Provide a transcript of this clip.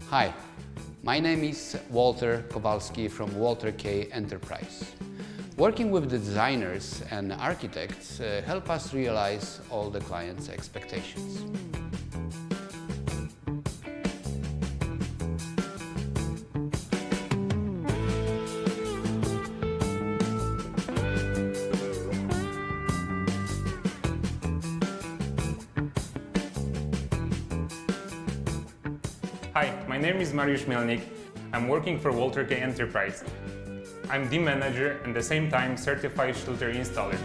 Hi, my name is Walter Kowalski from Walter K Enterprise. Working with the designers and architects help us realize all the clients' expectations. Hi, my name is Mariusz Mielnik. I'm working for Walter K Enterprise. I'm the manager and at the same time certified Schluter installer.